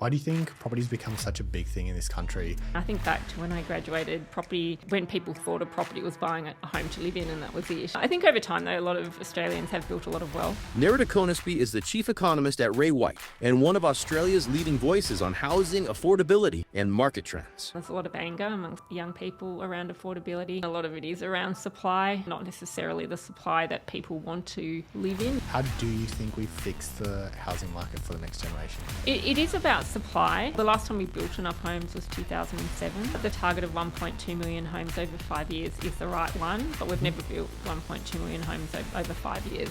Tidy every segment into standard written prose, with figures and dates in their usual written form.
Why do you think property's become such a big thing in this country? I think back to when I graduated, property, when people thought a property was buying a home to live in, and that was the issue. I think over time, though, a lot of Australians have built a lot of wealth. Nerida Conisbee is the chief economist at Ray White and one of Australia's leading voices on housing, affordability, and market trends. There's a lot of anger amongst young people around affordability. A lot of it is around supply, not necessarily the supply that people want to live in. How do you think we fix the housing market for the next generation? It is about supply. The last time we built enough homes was 2007. The target of 1.2 million homes over 5 years is the right one, but we've never built 1.2 million homes over 5 years.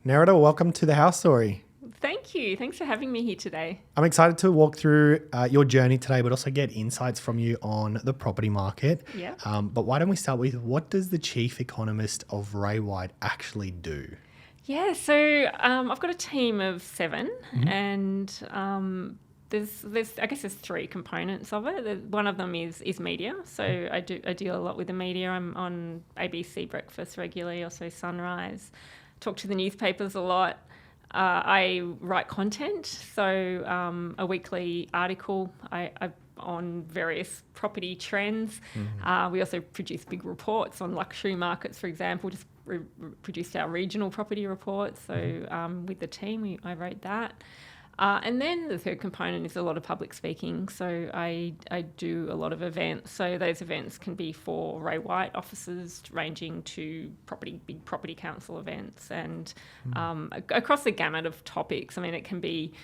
Nerida, welcome to The House Story. Thank you. Thanks for having me here today. I'm excited to walk through your journey today, but also get insights from you on the property market. Yeah. But why don't we start with, what does the chief economist of Ray White actually do? Yeah, so I've got a team of 7, and there's I guess there's 3 components of it. One of them is media. So I deal a lot with the media. I'm on ABC Breakfast regularly, also Sunrise. Talk to the newspapers a lot. I write content, so a weekly article on various property trends. We also produce big reports on luxury markets, for example. Just produced our regional property report. So with the team, I wrote that. And then the third component is a lot of public speaking. So I do a lot of events. So those events can be for Ray White offices, ranging to big property council events, and across the gamut of topics. I mean, it can be,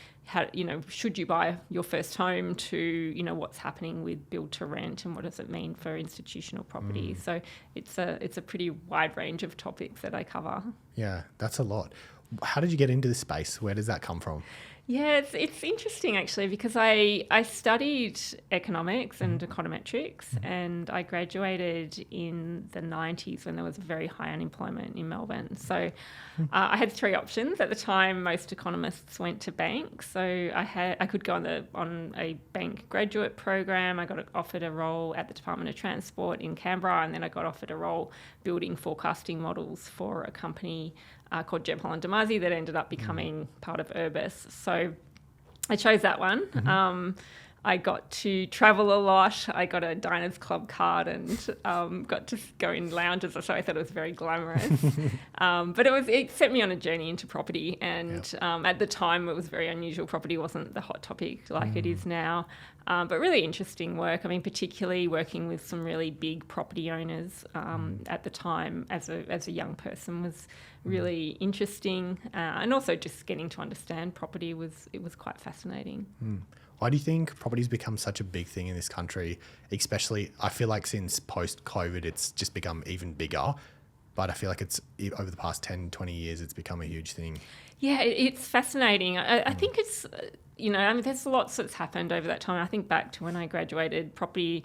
should you buy your first home, to what's happening with build to rent and what does it mean for institutional property. So it's a pretty wide range of topics that I cover. Yeah, that's a lot. How did you get into this space? Where does that come from? Yeah, it's interesting actually, because I studied economics and econometrics, and I graduated in the 90s when there was very high unemployment in Melbourne. So I had 3 options. At the time, most economists went to banks. So I could go on a bank graduate program. I got offered a role at the Department of Transport in Canberra, and then I got offered a role building forecasting models for a company called Jeb Holland Demazi that ended up becoming part of Urbis. So I chose that one. I got to travel a lot. I got a Diners Club card and got to go in lounges, so I thought it was very glamorous. But it set me on a journey into property, and at the time it was very unusual. Property wasn't the hot topic like it is now, but really interesting work. I mean, particularly working with some really big property owners at the time as a young person was really interesting, and also just getting to understand property was quite fascinating. Why do you think property's become such a big thing in this country? Especially, I feel like since post-COVID, it's just become even bigger. But I feel like it's over the past 10, 20 years, it's become a huge thing. Yeah, it's fascinating. I think it's, there's lots that's happened over that time. I think back to when I graduated, property,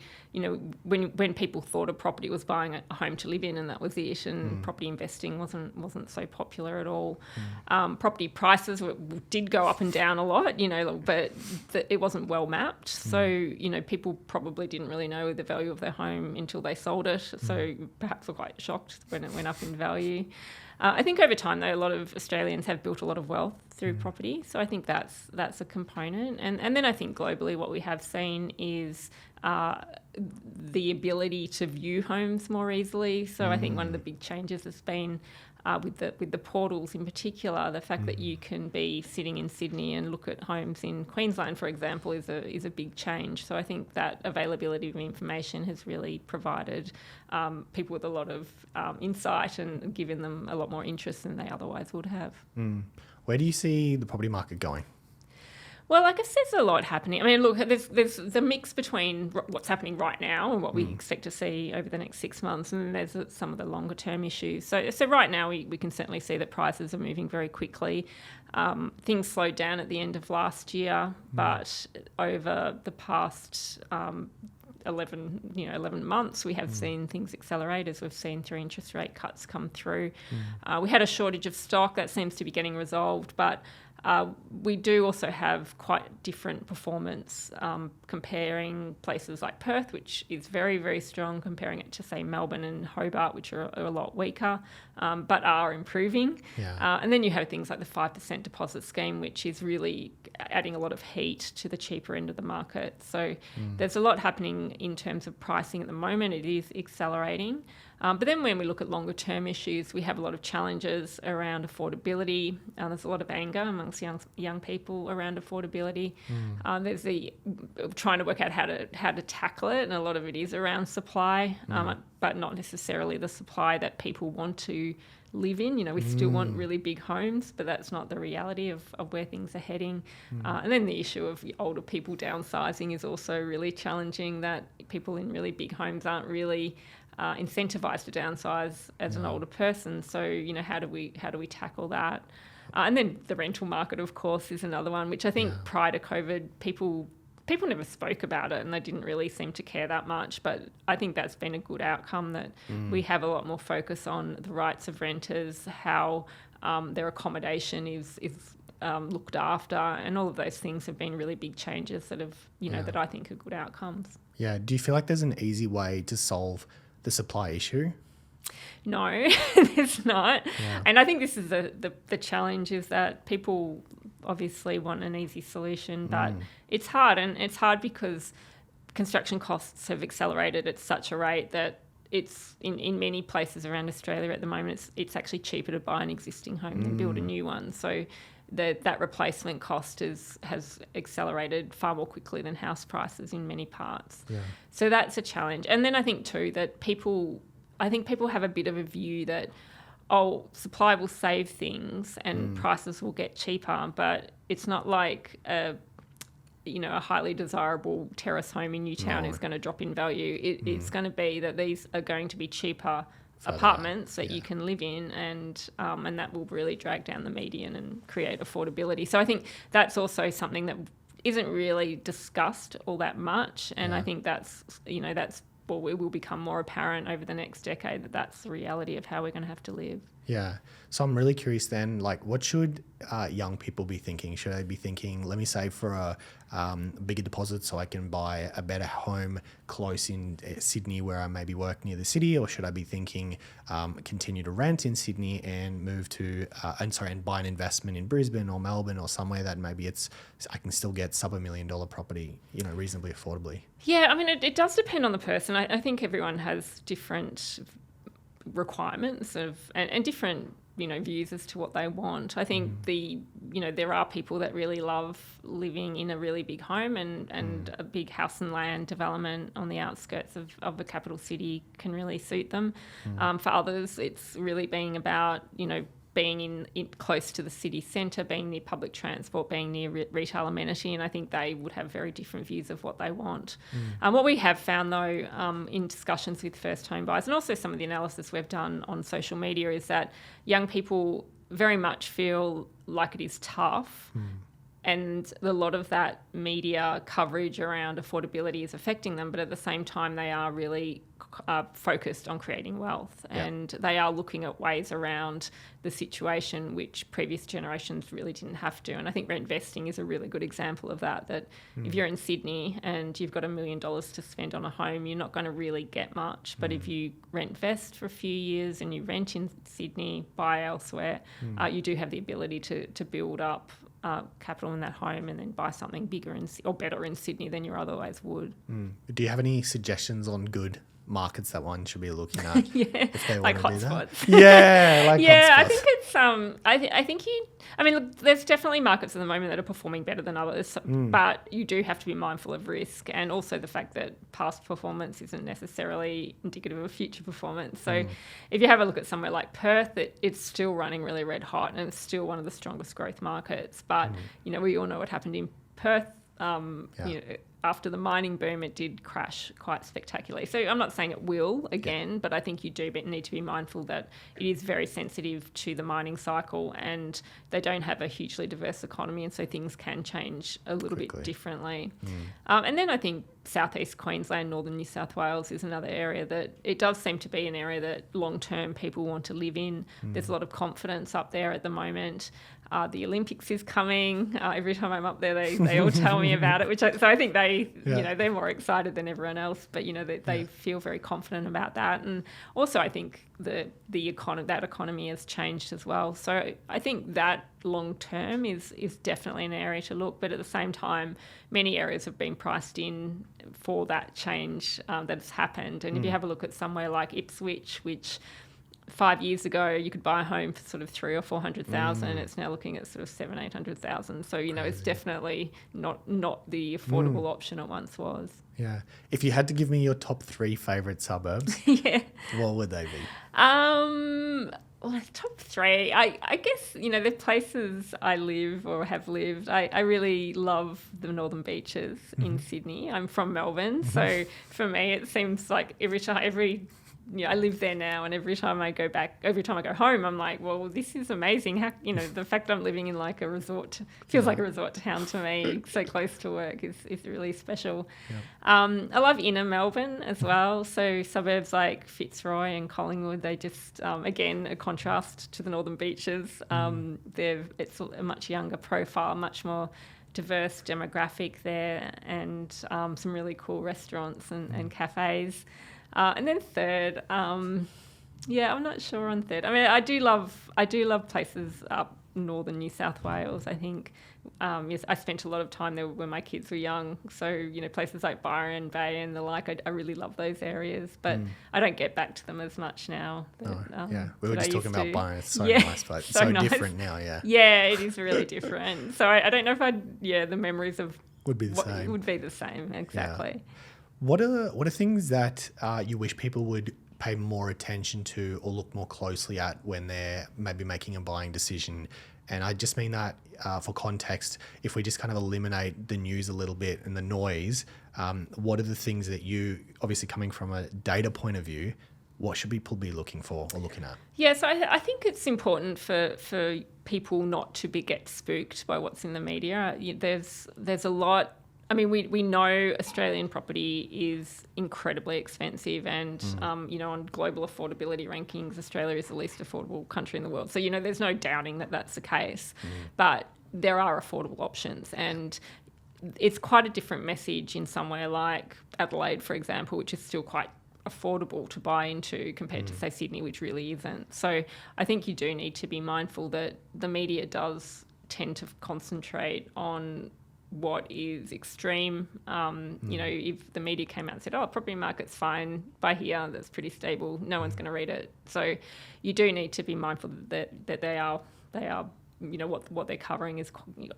when people thought a property was buying a home to live in, and that was the issue, and property investing wasn't so popular at all. Property prices did go up and down a lot, but it wasn't well mapped. So, people probably didn't really know the value of their home until they sold it. So perhaps were quite shocked when it went up in value. I think over time, though, a lot of Australians have built a lot of wealth through property. So I think that's a component. And then I think globally what we have seen is the ability to view homes more easily. So I think one of the big changes has been with the portals in particular, the fact that you can be sitting in Sydney and look at homes in Queensland, for example, is a big change. So I think that availability of information has really provided people with a lot of insight and given them a lot more interest than they otherwise would have. Where do you see the property market going? Well, I guess there's a lot happening. I mean, look, there's the mix between what's happening right now and what we expect to see over the next 6 months, and then there's some of the longer term issues. So right now we can certainly see that prices are moving very quickly. Things slowed down at the end of last year, but over the past 11 months, we have seen things accelerate as we've seen 3 interest rate cuts come through. We had a shortage of stock that seems to be getting resolved, but We do also have quite different performance comparing places like Perth, which is very, very strong, comparing it to, say, Melbourne and Hobart, which are a lot weaker, but are improving. Yeah. And then you have things like the 5% deposit scheme, which is really adding a lot of heat to the cheaper end of the market. So there's a lot happening in terms of pricing at the moment. It is accelerating. But then when we look at longer term issues, we have a lot of challenges around affordability. There's a lot of anger amongst young people around affordability. There's the trying to work out how to tackle it, and a lot of it is around supply, but not necessarily the supply that people want to live in. We still want really big homes, but that's not the reality of where things are heading. And then the issue of older people downsizing is also really challenging, that people in really big homes aren't really incentivized to downsize as an older person. So, how do we tackle that? And then the rental market, of course, is another one, which I think prior to COVID, people never spoke about it and they didn't really seem to care that much. But I think that's been a good outcome, that we have a lot more focus on the rights of renters, how their accommodation is looked after, and all of those things have been really big changes that have, that I think are good outcomes. Yeah. Do you feel like there's an easy way to solve the supply issue? No, there's not. Yeah. And I think this is the challenge, is that people obviously want an easy solution, but it's hard. And it's hard because construction costs have accelerated at such a rate that it's in many places around Australia at the moment, it's actually cheaper to buy an existing home than build a new one. So that replacement cost has accelerated far more quickly than house prices in many parts. Yeah. So that's a challenge. And then I think too that people have a bit of a view that, supply will save things and prices will get cheaper, but it's not like a highly desirable terrace home in Newtown is going to drop in value. It's going to be that these are going to be cheaper apartments that you can live in, and that will really drag down the median and create affordability. So I think that's also something that isn't really discussed all that much, and I think that's it will become more apparent over the next decade that that's the reality of how we're going to have to live. Yeah. So I'm really curious then, like, what should young people be thinking? Should they be thinking, let me save for a bigger deposit so I can buy a better home close in Sydney where I maybe work near the city? Or should I be thinking continue to rent in Sydney and move to, and buy an investment in Brisbane or Melbourne or somewhere that maybe I can still get sub-$1 million property, reasonably affordably? Yeah, I mean, it does depend on the person. I think everyone has different requirements and different views as to what they want. I think there are people that really love living in a really big home, and a big house and land development on the outskirts of the capital city can really suit them. For others, it's really being about being in close to the city centre, being near public transport, being near retail amenity, and I think they would have very different views of what they want. What we have found, though, in discussions with first home buyers, and also some of the analysis we've done on social media, is that young people very much feel like it is tough, and a lot of that media coverage around affordability is affecting them, but at the same time they are really focused on creating wealth, and they are looking at ways around the situation which previous generations really didn't have to. And I think rent vesting is a really good example of that if you're in Sydney and you've got $1 million to spend on a home, you're not going to really get much. But if you rent vest for a few years and you rent in Sydney, buy elsewhere, you do have the ability to build up capital in that home and then buy something bigger or better in Sydney than you otherwise would. Do you have any suggestions on good markets that one should be looking at? If they like want to do hotspots. that? Yeah, like yeah, hotspots. I think it's look, there's definitely markets at the moment that are performing better than others, but you do have to be mindful of risk, and also the fact that past performance isn't necessarily indicative of future performance. So if you have a look at somewhere like Perth, it's still running really red hot, and it's still one of the strongest growth markets. But we all know what happened in Perth. After the mining boom, it did crash quite spectacularly. So I'm not saying it will again, but I think you do need to be mindful that it is very sensitive to the mining cycle, and they don't have a hugely diverse economy, and so things can change a little bit differently. And then I think southeast Queensland, northern New South Wales is another area that it does seem to be an area that long-term people want to live in. There's a lot of confidence up there at the moment. The Olympics is coming. Every time I'm up there, they all tell me about it, so I think they're more excited than everyone else, but they feel very confident about that. And also I think that economy has changed as well. So I think that long term is definitely an area to look, but at the same time, many areas have been priced in for that change that's happened. And if you have a look at somewhere like Ipswich, which 5 years ago you could buy a home for sort of 300,000 or 400,000, it's now looking at sort of 700,000-800,000. So it's definitely not the affordable option it once was. Yeah. If you had to give me your top 3 favourite suburbs, what would they be? Well, top 3, I guess, the places I live or have lived, I really love the Northern Beaches in Sydney. I'm from Melbourne, so for me it seems like I live there now, and every time I go home, I'm like, well, this is amazing. How, the fact I'm living in like a resort, feels like a resort town to me, so close to work is really special. Yep. I love inner Melbourne as well. So suburbs like Fitzroy and Collingwood, they just, again, a contrast to the Northern Beaches. It's a much younger profile, much more diverse demographic there, and some really cool restaurants and cafes. And then third, I'm not sure on third. I mean, I do love places up northern New South Wales. I think, yes, I spent a lot of time there when my kids were young. So, places like Byron Bay and the like, I really love those areas, but I don't get back to them as much now. But, we were just talking about Byron. It's so nice, but so nice. Different now, yeah. Yeah, it is really different. So I don't know if the memories of would be the same. Would be the same, exactly. Yeah. What are things that you wish people would pay more attention to or look more closely at when they're maybe making a buying decision? And I just mean that for context, if we just kind of eliminate the news a little bit and the noise, what are the things that you, obviously coming from a data point of view, what should people be looking for or looking at? Yeah, so I think it's important for people not to get spooked by what's in the media. There's a lot. I mean, we know Australian property is incredibly expensive, and on global affordability rankings, Australia is the least affordable country in the world. So there's no doubting that that's the case, but there are affordable options, and it's quite a different message in somewhere like Adelaide, for example, which is still quite affordable to buy into compared to, say, Sydney, which really isn't. So I think you do need to be mindful that the media does tend to concentrate on what is extreme. If the media came out and said, property market's fine, buy here, that's pretty stable, no one's going to read it. So you do need to be mindful that they are what they're covering is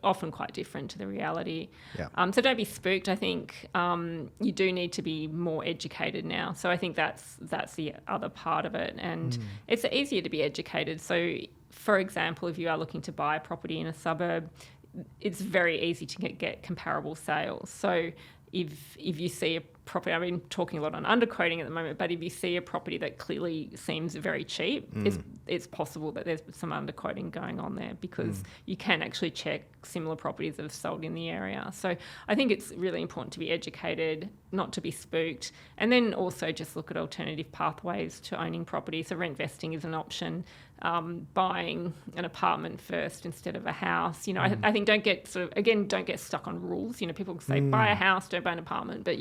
often quite different to the reality. Yeah. So don't be spooked. I think you do need to be more educated now. So I think that's the other part of it. And it's easier to be educated. So, for example, if you are looking to buy a property in a suburb, it's very easy to get comparable sales. So if you see a property, I've been talking a lot on underquoting at the moment, but if you see a property that clearly seems very cheap, it's possible that there's some underquoting going on there, because you can actually check similar properties that have sold in the area. So I think it's really important to be educated, not to be spooked, and then also just look at alternative pathways to owning property. So rent vesting is an option. Buying an apartment first instead of a house. I think don't get stuck on rules. People say buy a house, don't buy an apartment. But,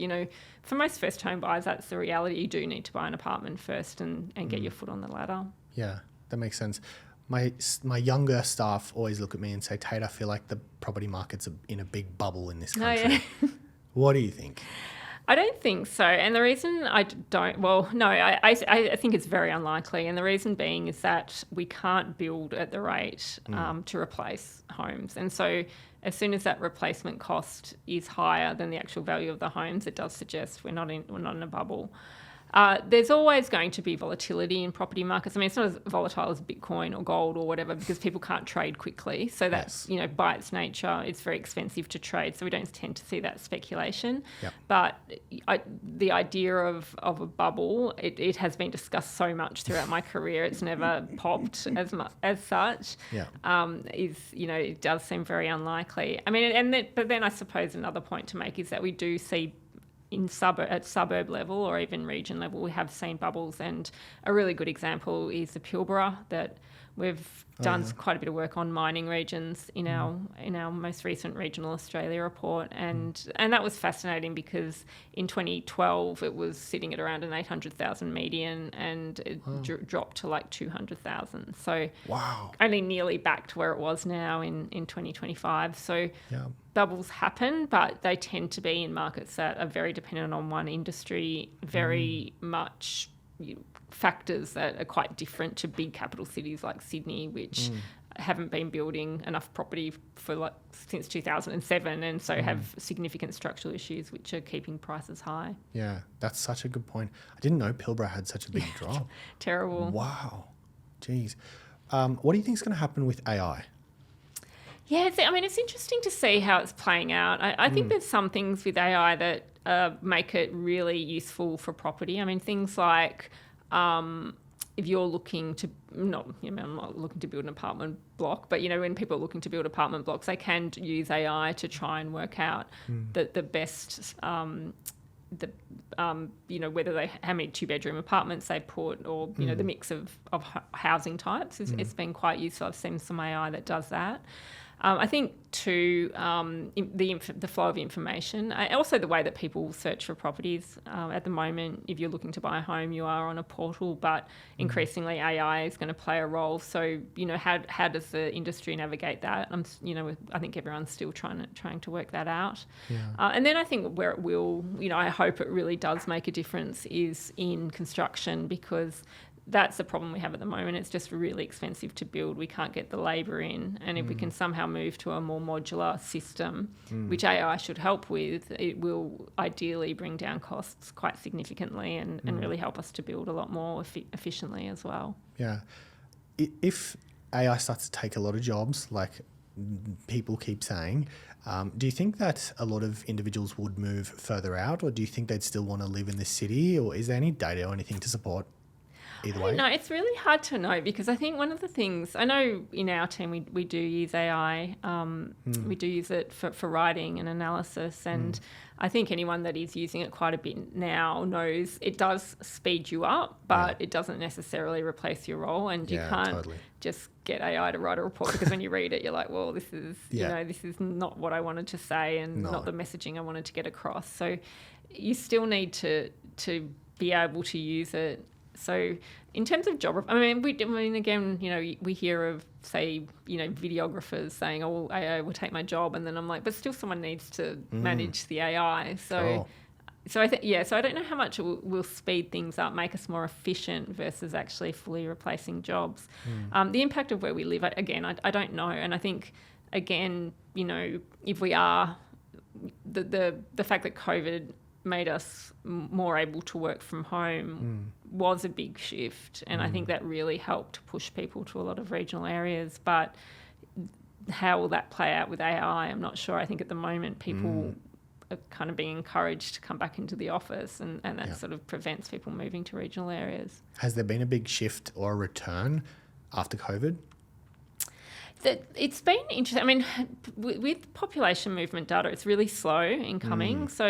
for most first home buyers, that's the reality. You do need to buy an apartment first and get your foot on the ladder. Yeah, that makes sense. My younger staff always look at me and say, Tate, I feel like the property market's in a big bubble in this country. Oh, yeah. What do you think? I don't think so. And the reason I think it's very unlikely. And the reason being is that we can't build at the rate to replace homes. And so as soon as that replacement cost is higher than the actual value of the homes, it does suggest we're not in a bubble. There's always going to be volatility in property markets. I mean, it's not as volatile as Bitcoin or gold or whatever, because people can't trade quickly. So that's, by its nature, it's very expensive to trade. So we don't tend to see that speculation. Yep. But the idea of a bubble, it has been discussed so much throughout my career. It's never popped as such. Yeah. It does seem very unlikely. I mean, but then I suppose another point to make is that we do see at suburb level or even region level, we have seen bubbles, and a really good example is the Pilbara that We've done quite a bit of work on mining regions in our most recent Regional Australia report, and that was fascinating because in 2012 it was sitting at around an 800,000 median, and it dropped to like 200,000. So only nearly back to where it was now in 2025. So bubbles happen, but they tend to be in markets that are very dependent on one industry, very much factors that are quite different to big capital cities like Sydney, which haven't been building enough property for since 2007, and so have significant structural issues which are keeping prices high. Yeah, that's such a good point. I didn't know Pilbara had such a big drop. Terrible. Wow. Jeez. What do you think is going to happen with AI? Yeah, it's interesting to see how it's playing out. I think there's some things with AI that make it really useful for property. I mean, things like if you're looking to, I'm not looking to build an apartment block, but, when people are looking to build apartment blocks, they can use AI to try and work out the best, whether how many 2-bedroom apartments they put, or, the mix of housing types. It's been quite useful. I've seen some AI that does that. I think too, the flow of information, also the way that people search for properties. At the moment, if you're looking to buy a home, you are on a portal, but increasingly AI is going to play a role. So, how does the industry navigate that? I think everyone's still trying to work that out. Yeah. And then I think where it will, I hope it really does make a difference is in construction, because that's the problem we have at the moment. It's just really expensive to build. We can't get the labour in. And if we can somehow move to a more modular system, which AI should help with, it will ideally bring down costs quite significantly and really help us to build a lot more efficiently as well. Yeah. If AI starts to take a lot of jobs, like people keep saying, do you think that a lot of individuals would move further out, or do you think they'd still want to live in the city, or is there any data or anything to support either way? No, it's really hard to know, because I think one of the things, I know in our team we do use AI, we do use it for writing and analysis, and I think anyone that is using it quite a bit now knows it does speed you up, but it doesn't necessarily replace your role, and you can't just get AI to write a report, because when you read it, you're like, well, this is this is not what I wanted to say, and not the messaging I wanted to get across. So you still need to be able to use it. So in terms of job, again, we hear of, say, videographers saying, oh, AI will take my job. And then I'm like, but still someone needs to manage the AI. So I don't know how much it will speed things up, make us more efficient versus actually fully replacing jobs. The impact of where we live, again, I don't know. And I think, again, if we are, the fact that COVID made us more able to work from home was a big shift, and I think that really helped push people to a lot of regional areas. But how will that play out with AI? I'm not sure. I think at the moment people are kind of being encouraged to come back into the office, and that sort of prevents people moving to regional areas. Has there been a big shift or a return after COVID? It's been interesting. I mean, with population movement data, it's really slow in coming. So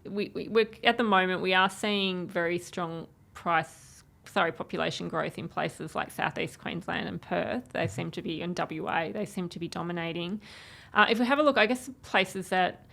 we're at the moment we are seeing very strong population growth in places like Southeast Queensland and Perth. They seem to be, and WA, they seem to be dominating. If we have a look, I guess places that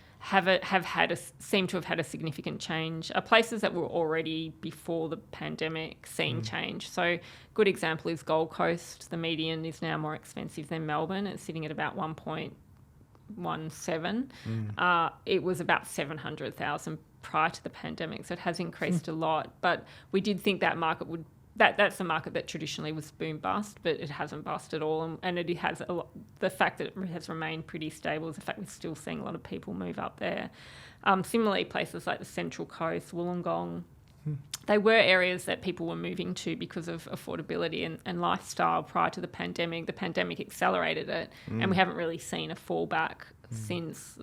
seem to have had a significant change are places that were already before the pandemic seeing change. So good example is Gold Coast. The median is now more expensive than Melbourne. It's sitting at about 1.17. It was about 700,000 prior to the pandemic, so it has increased a lot. But we did think that market would. That's a market that traditionally was boom bust, but it hasn't bust at all, and it has a lot. The fact that it has remained pretty stable is the fact we're still seeing a lot of people move up there. Similarly, places like the Central Coast, Wollongong, they were areas that people were moving to because of affordability and lifestyle prior to the pandemic. The pandemic accelerated it, and we haven't really seen a fallback since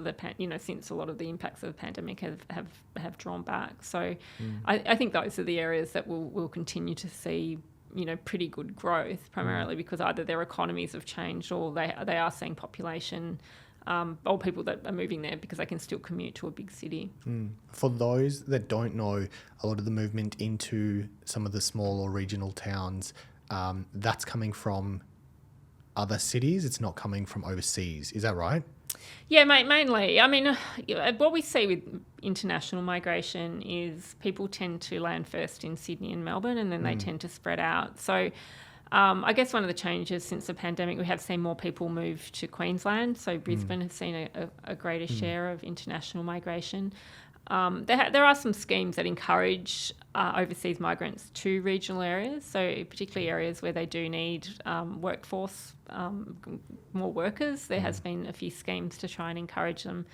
since a lot of the impacts of the pandemic have drawn back. So I think those are the areas that we'll continue to see pretty good growth, primarily because either their economies have changed or they are seeing population or people that are moving there because they can still commute to a big city. For those that don't know, a lot of the movement into some of the small or regional towns, that's coming from other cities? It's not coming from overseas. Is that right? Yeah, mainly. I mean, what we see with international migration is people tend to land first in Sydney and Melbourne, and then they tend to spread out. So I guess one of the changes since the pandemic, we have seen more people move to Queensland. So Brisbane has seen a greater share of international migration. There are some schemes that encourage overseas migrants to regional areas, so particularly areas where they do need workforce, more workers. There has been a few schemes to try and encourage them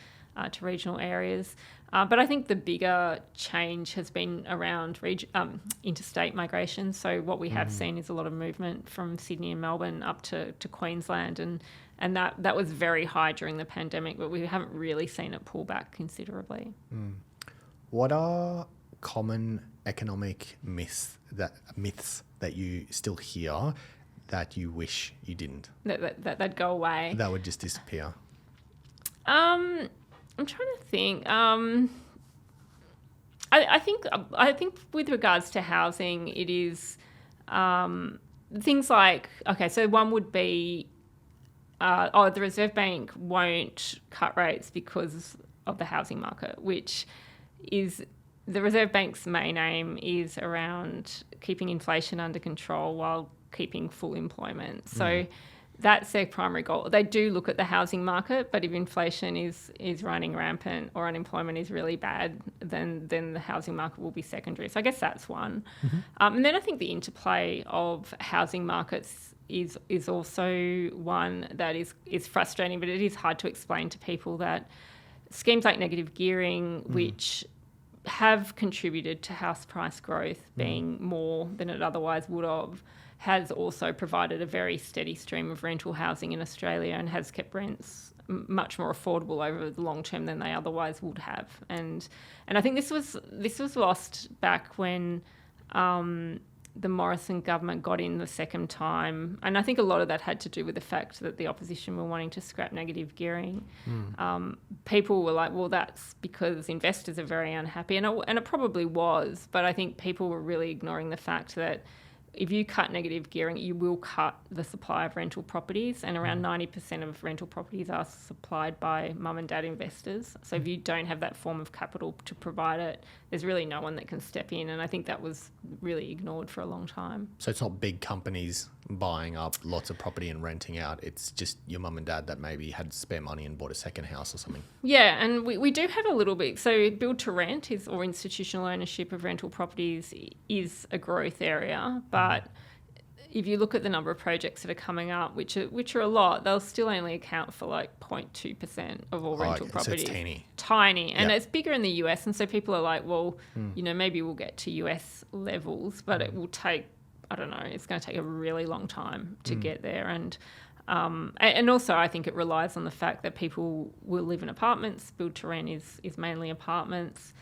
to regional areas. But I think the bigger change has been around interstate migration. So what we have seen is a lot of movement from Sydney and Melbourne up to Queensland, and that was very high during the pandemic, but we haven't really seen it pull back considerably. What are common economic myths that you still hear that you wish you didn't? That'd go away. That would just disappear. I'm trying to think. I think with regards to housing, it is things like, okay, so one would be the Reserve Bank won't cut rates because of the housing market, which is the Reserve Bank's main aim is around keeping inflation under control while keeping full employment. So that's their primary goal. They do look at the housing market, but if inflation is running rampant or unemployment is really bad, then the housing market will be secondary. So I guess that's one. And then I think the interplay of housing markets is also one that is frustrating, but it is hard to explain to people that schemes like negative gearing, which have contributed to house price growth being more than it otherwise would have, has also provided a very steady stream of rental housing in Australia and has kept rents much more affordable over the long term than they otherwise would have. And I think this was lost back when the Morrison government got in the second time. And I think a lot of that had to do with the fact that the opposition were wanting to scrap negative gearing. People were like, well, that's because investors are very unhappy. And it probably was, but I think people were really ignoring the fact that if you cut negative gearing, you will cut the supply of rental properties, and around 90% of rental properties are supplied by mum and dad investors. So if you don't have that form of capital to provide it, there's really no one that can step in, and I think that was really ignored for a long time. So it's not big companies buying up lots of property and renting out. It's just your mum and dad that maybe had spare money and bought a second house or something. Yeah, and we do have a little bit. So build to rent or institutional ownership of rental properties is a growth area, but if you look at the number of projects that are coming up, which are a lot, they'll still only account for like 0.2% of all rental properties. So it's tiny. And it's bigger in the US. And so people are like, well, maybe we'll get to US levels, but it will take, I don't know, it's going to take a really long time to get there. And also I think it relies on the fact that people will live in apartments. Build to rent is mainly apartments.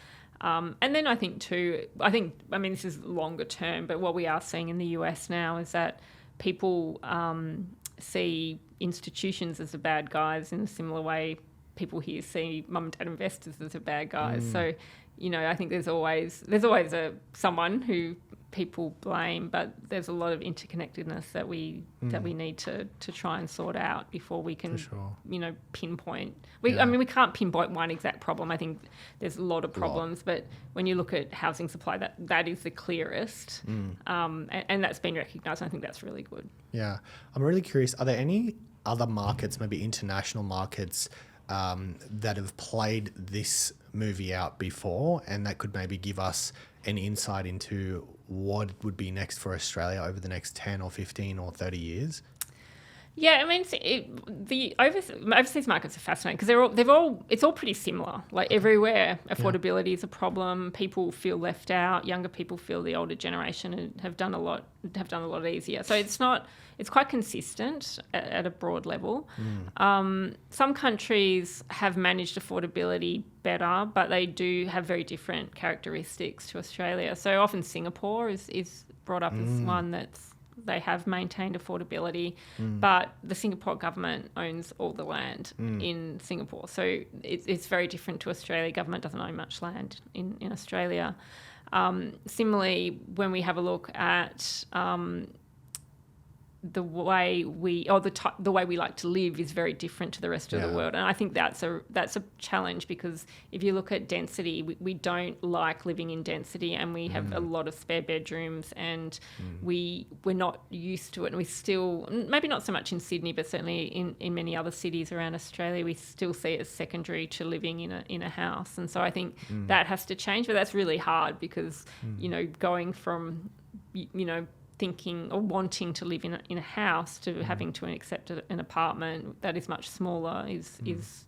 And then I think too, this is longer term, but what we are seeing in the US now is that people see institutions as the bad guys in a similar way people here see mum and dad investors as the bad guys. So, I think there's always someone who people blame, but there's a lot of interconnectedness that we need to try and sort out before we can, pinpoint. We can't pinpoint one exact problem. I think there's a lot of problems, but when you look at housing supply, that is the clearest, and that's been recognised. I think that's really good. Yeah, I'm really curious. Are there any other markets, maybe international markets, that have played this movie out before, and that could maybe give us an insight into what would be next for Australia over the next 10 or 15 or 30 years? Yeah, the overseas markets are fascinating because it's all pretty similar. Like everywhere, affordability is a problem. People feel left out. Younger people feel the older generation have done a lot easier. So it's quite consistent at a broad level. Some countries have managed affordability better, but they do have very different characteristics to Australia. So often Singapore is brought up as one they have maintained affordability, but the Singapore government owns all the land in Singapore. So it's very different to Australia. Government doesn't own much land in Australia. Similarly, when we have a look at the way we like to live is very different to the rest of the world, and I think that's a challenge, because if you look at density, we don't like living in density, and we have a lot of spare bedrooms, and we're not used to it, and we still, maybe not so much in Sydney, but certainly in many other cities around Australia, we still see it as secondary to living in a house, and so I think that has to change, but that's really hard because going from thinking or wanting to live in a house to having to accept an apartment that is much smaller is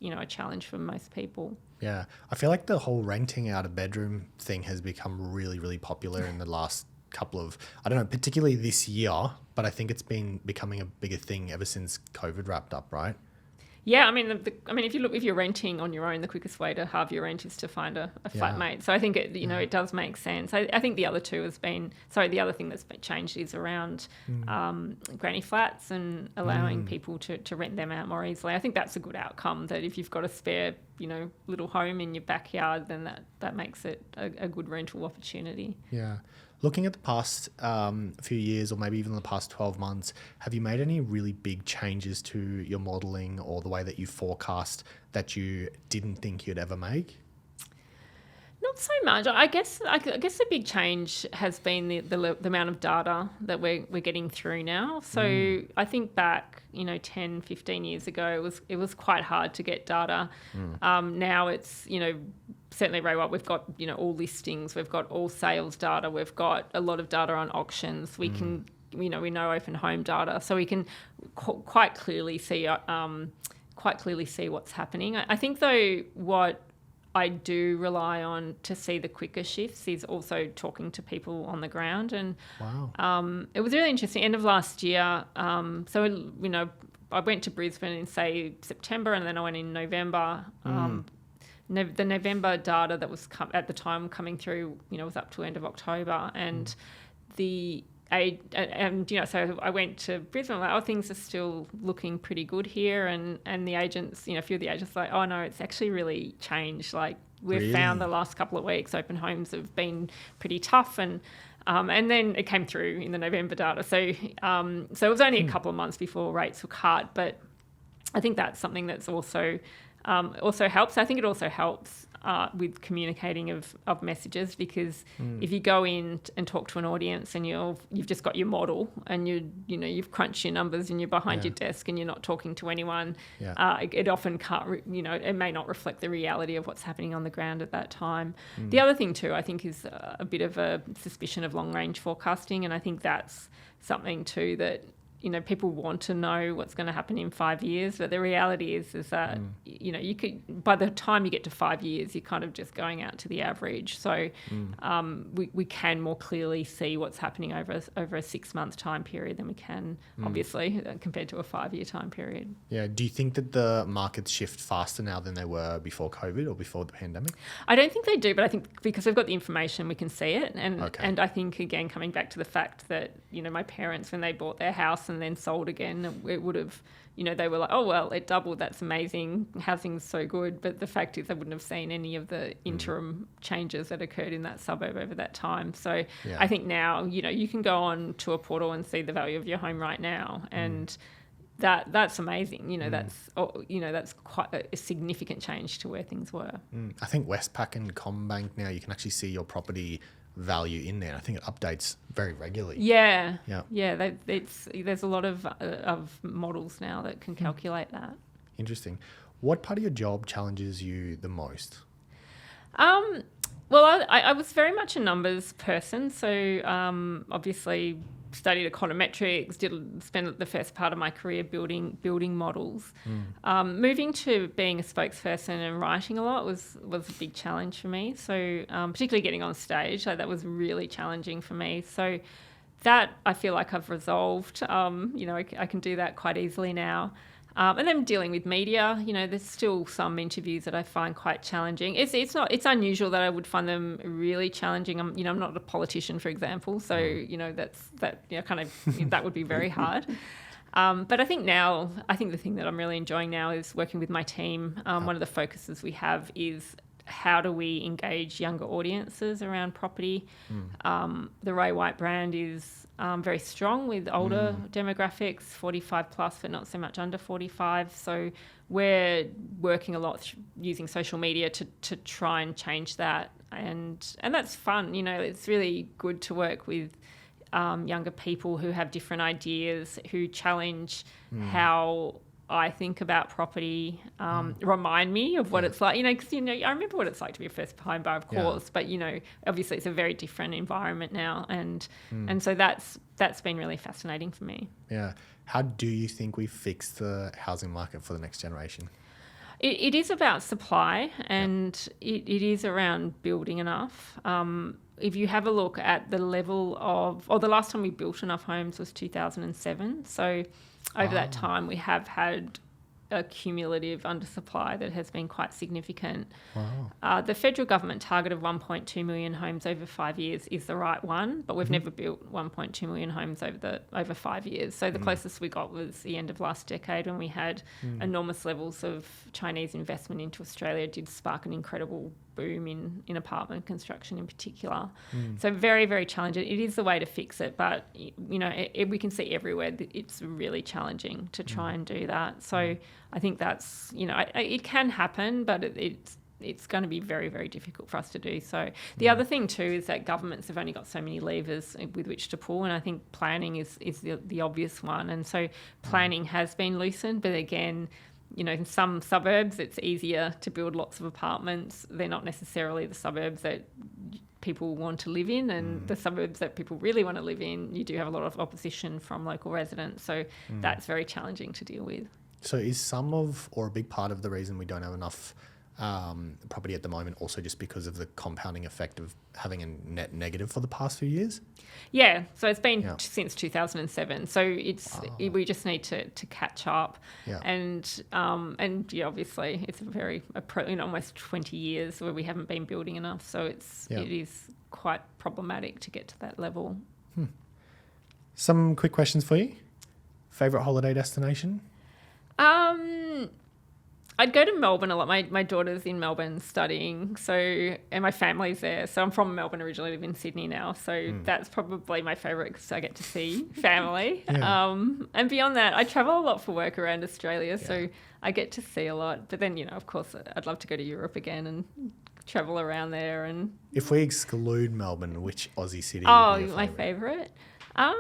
a challenge for most people. Yeah, I feel like the whole renting out a bedroom thing has become really, really popular in the last couple of, I don't know, particularly this year, but I think it's been becoming a bigger thing ever since COVID wrapped up, right? Yeah, I mean, if you're renting on your own, the quickest way to halve your rent is to find a flatmate. So I think it does make sense. I think the other thing that's been changed is around granny flats and allowing people to rent them out more easily. I think that's a good outcome. That if you've got a spare little home in your backyard, then that makes it a good rental opportunity. Yeah. Looking at the past few years, or maybe even the past 12 months, have you made any really big changes to your modelling or the way that you forecast that you didn't think you'd ever make? Not so much. I guess the big change has been the amount of data that we're getting through now. So I think back 10, 15 years ago, it was quite hard to get data. Now it's certainly Ray White, we've got all listings, we've got all sales data, we've got a lot of data on auctions. We can we know open home data, so we can quite clearly see what's happening. I think though what I do rely on to see the quicker shifts is also talking to people on the ground. And it was really interesting. End of last year, I went to Brisbane in, say, September, and then I went in November. The November data that was at the time coming through, was up to end of October, and so I went to Brisbane, like, things are still looking pretty good here, and the agents, a few of the agents, like, oh no, it's actually really changed. Like, we've found the last couple of weeks open homes have been pretty tough, and then it came through in the November data. So it was only a couple of months before rates were cut, but I think that's something that's also helps. I think it also helps with communicating of messages, because if you go in and talk to an audience and you've just got your model and you've crunched your numbers and you're behind your desk and you're not talking to anyone, it often can't, it may not reflect the reality of what's happening on the ground at that time. The other thing too, I think, is a bit of a suspicion of long range forecasting, and I think that's something too that people want to know what's going to happen in 5 years, but the reality is that you could, by the time you get to 5 years, you're kind of just going out to the average. So we can more clearly see what's happening over a 6-month time period than we can, obviously, compared to a 5-year time period. Yeah. Do you think that the markets shift faster now than they were before COVID or before the pandemic? I don't think they do, but I think because we've got the information, we can see it. And I think, again, coming back to the fact that, my parents, when they bought their house and then sold again, it would have, they were like, oh, well, it doubled, that's amazing, housing's so good. But the fact is they wouldn't have seen any of the interim changes that occurred in that suburb over that time. So I think now, you can go on to a portal and see the value of your home right now, and that's amazing. That's quite a significant change to where things were. I think Westpac and CommBank now, you can actually see your property value in there. I think it updates very regularly. Yeah. There's a lot of models now that can calculate that. Interesting. What part of your job challenges you the most? Well, I was very much a numbers person, so obviously studied econometrics, spent the first part of my career building models. Moving to being a spokesperson and writing a lot was a big challenge for me. So particularly getting on stage, that was really challenging for me. So that I feel like I've resolved. I can do that quite easily now. And then dealing with media, there's still some interviews that I find quite challenging. It's unusual that I would find them really challenging. I'm not a politician, for example, so that would be very hard. But I think the thing that I'm really enjoying now is working with my team. One of the focuses we have is how do we engage younger audiences around property. The Ray White brand is very strong with older demographics, 45 plus, but not so much under 45. So we're working a lot using social media to try and change that. And that's fun. It's really good to work with younger people who have different ideas, who challenge how I think about property, remind me of what it's like, because, I remember what it's like to be a first home buyer, of course, but, obviously it's a very different environment now. And so that's been really fascinating for me. Yeah. How do you think we fix the housing market for the next generation? It is about supply, and it is around building enough. If you have a look at the level the last time we built enough homes was 2007. So over that time, we have had a cumulative undersupply that has been quite significant. Wow. The federal government target of 1.2 million homes over 5 years is the right one, but we've never built 1.2 million homes over 5 years. So the closest we got was the end of last decade, when we had enormous levels of Chinese investment into Australia. It did spark an incredible boom in apartment construction in particular. So very, very challenging. It is the way to fix it, but we can see everywhere that it's really challenging to try and do that. So I think that's, it can happen, but it's going to be very, very difficult for us to do. So the other thing too is that governments have only got so many levers with which to pull, and I think planning is the obvious one. And so planning has been loosened, but again, in some suburbs it's easier to build lots of apartments. They're not necessarily the suburbs that people want to live in, and the suburbs that people really want to live in, you do have a lot of opposition from local residents. So that's very challenging to deal with. So is some of, or a big part of the reason we don't have enough property at the moment also just because of the compounding effect of having a net negative for the past few years? Yeah, so it's been since 2007. So we just need to catch up. Yeah. And obviously it's almost 20 years where we haven't been building enough. So it is quite problematic to get to that level. Some quick questions for you. Favorite holiday destination? I'd go to Melbourne a lot. My daughter's in Melbourne studying, and my family's there. So I'm from Melbourne originally, live in Sydney now. So that's probably my favourite because I get to see family. And beyond that, I travel a lot for work around Australia, so I get to see a lot. But then, of course, I'd love to go to Europe again and travel around there. And if we exclude Melbourne, which Aussie city would be your my favourite? At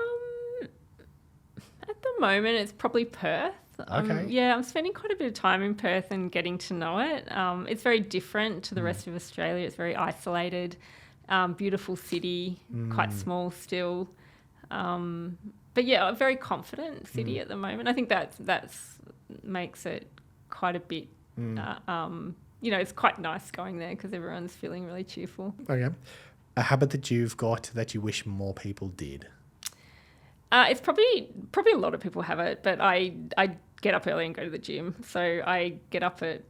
the moment, it's probably Perth. Okay. I'm spending quite a bit of time in Perth and getting to know it. It's very different to the rest of Australia. It's very isolated, beautiful city, quite small still. But a very confident city at the moment. I think that's makes it quite a bit, it's quite nice going there because everyone's feeling really cheerful. Okay. A habit that you've got that you wish more people did? It's probably a lot of people have it, but I get up early and go to the gym. So I get up at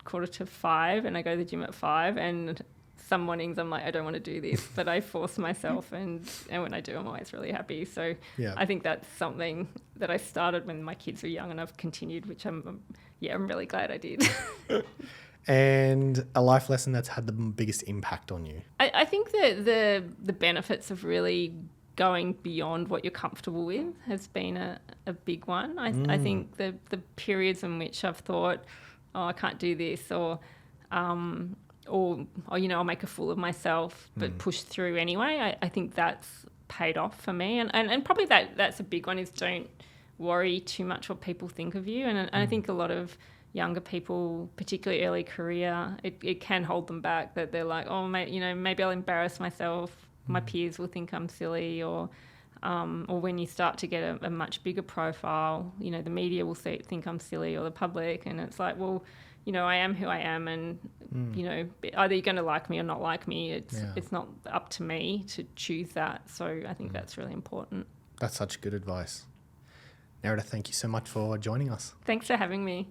4:45 and I go to the gym at 5, and some mornings I'm like, I don't want to do this, but I force myself, and when I do, I'm always really happy. So I think that's something that I started when my kids were young and I've continued, which I'm really glad I did. And a life lesson that's had the biggest impact on you? I think that the benefits of really going beyond what you're comfortable with has been a big one. I think the periods in which I've thought, I can't do this, or I'll make a fool of myself, but push through anyway. I think that's paid off for me. And probably that's a big one, is don't worry too much what people think of you. And I think a lot of younger people, particularly early career, it can hold them back, that they're like, maybe I'll embarrass myself. My peers will think I'm silly, or when you start to get a much bigger profile, the media will think I'm silly, or the public, and it's like, well, I am who I am, and either you're going to like me or not like me. It's not up to me to choose that. So I think that's really important. That's such good advice. Nerida, thank you so much for joining us. Thanks for having me.